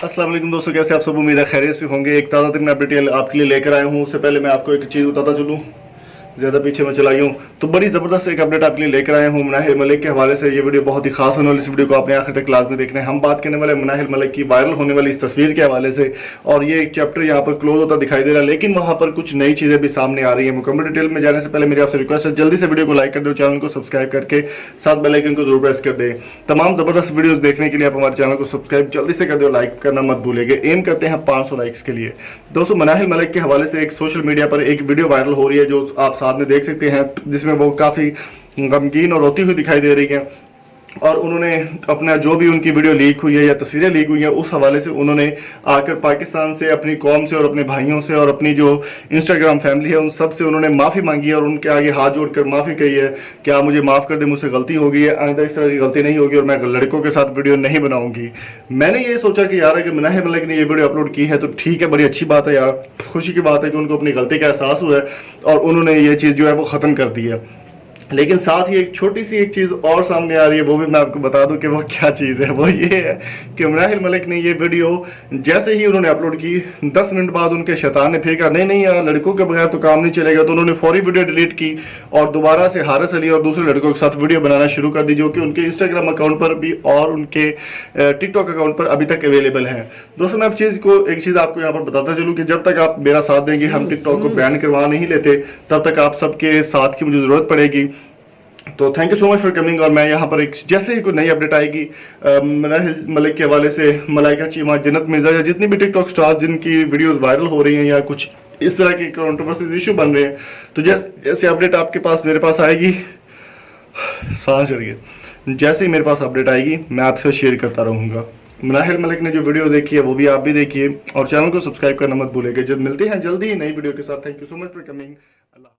अस्सलाम वालेकुम दोस्तों, कैसे आप सब? उम्मीद है खैरियत से होंगे। एक ताज़ा तरीन अपडेट आपके लिए लेकर आया हूँ। उससे पहले मैं आपको एक चीज़ बताता चलूँ, ज़्यादा पीछे में चलाई हूँ तो बड़ी ज़बरदस्त एक अपडेट आपके लिए लेकर आया हूँ मुनाहिल मलिक के हवाले से। ये वीडियो बहुत ही खास होने वाली, इस वीडियो को आपने आखिर तक लाजमी देखना है। हम बात करने वाले मुनाहिल मलिक की वायरल होने वाली इस तस्वीर के हवाले से, और ये एक चैप्टर यहाँ पर क्लोज होता दिखाई दे रहा है, लेकिन वहाँ पर कुछ नई चीज़ें भी सामने आ रही है। मुकम्मल डिटेल में जाने से पहले मेरी आपसे रिक्वेस्ट है, जल्दी से वीडियो को लाइक कर दो, चैनल को सब्सक्राइब करके साथ बेल आइकन को जरूर प्रेस कर दे। तमाम ज़बरदस्त वीडियोस देखने के लिए आप हमारे चैनल को सब्सक्राइब जल्दी से कर दो, लाइक करना मत भूलिएगा। एम करते हैं 500 लाइक्स के लिए। दोस्तों, मुनाहिल मलिक के हवाले से एक सोशल मीडिया पर एक वीडियो वायरल हो रही है, जो आप साथ में देख सकते हैं, जिसमें वो काफ़ी गमगीन और रोती हुई दिखाई दे रही है। और उन्होंने अपना जो भी उनकी वीडियो लीक हुई है या तस्वीरें लीक हुई हैं, उस हवाले से उन्होंने आकर पाकिस्तान से, अपनी कौम से और अपने भाइयों से और अपनी जो इंस्टाग्राम फैमिली है उन सब से उन्होंने माफ़ी मांगी है और उनके आगे हाथ जोड़कर माफ़ी कही है कि आप मुझे माफ़ कर दें, मुझसे गलती हो गई है, आइंदा इस तरह की गलती नहीं होगी और मैं लड़कों के साथ वीडियो नहीं बनाऊंगी। मैंने ये सोचा कि यार अगर मुनाहिल मलिक ने ये वीडियो अपलोड की है तो ठीक है, बड़ी अच्छी बात है यार, खुशी की बात है कि उनको अपनी गलती का एहसास हुआ है और उन्होंने ये चीज़ जो है वो ख़त्म कर दी है। लेकिन साथ ही एक छोटी सी एक चीज़ और सामने आ रही है, वो भी मैं आपको बता दूं कि वो क्या चीज़ है। वो ये है कि मुनाहिल मलिक ने ये वीडियो जैसे ही उन्होंने अपलोड की, 10 मिनट बाद उनके शैतान ने फिर कहा नहीं नहीं यार, लड़कों के बगैर तो काम नहीं चलेगा, तो उन्होंने फौरी वीडियो डिलीट की और दोबारा से हारिस अली और दूसरे लड़कों के साथ वीडियो बनाना शुरू कर दी, जो कि उनके इंस्टाग्राम अकाउंट पर भी और उनके टिकटॉक अकाउंट पर अभी तक अवेलेबल है। दोस्तों, मैं एक चीज़ आपको यहाँ पर बताता चलूँ कि जब तक आप मेरा साथ देंगे, हम टिकटॉक को बैन करवा नहीं लेते, तब तक आप सबके साथ की मुझे ज़रूरत पड़ेगी। तो thank you so much for coming. और मैं यहाँ पर एक जैसे ही कोई नई अपडेट आएगी मुनाहिल मलिक के हवाले से, मलाइका चीमा, जन्नत मिर्जा या जितनी भी टिकटॉक स्टार्स जिनकी वीडियोस वायरल हो रही हैं या कुछ इस तरह के कंट्रोवर्सीज इशू बन रहे हैं, तो जैसे अपडेट आपके पास मेरे पास आएगी, सांस चढ़िए, जैसे ही मेरे पास अपडेट आएगी मैं आपसे शेयर करता रहूँगा। मुनाहिल मलिक ने जो वीडियो देखी है वो भी आप भी देखिए और चैनल को सब्सक्राइब करना मत भूलिएगा। जब मिलते हैं जल्दी ही नई वीडियो के साथ। Thank you so much for coming.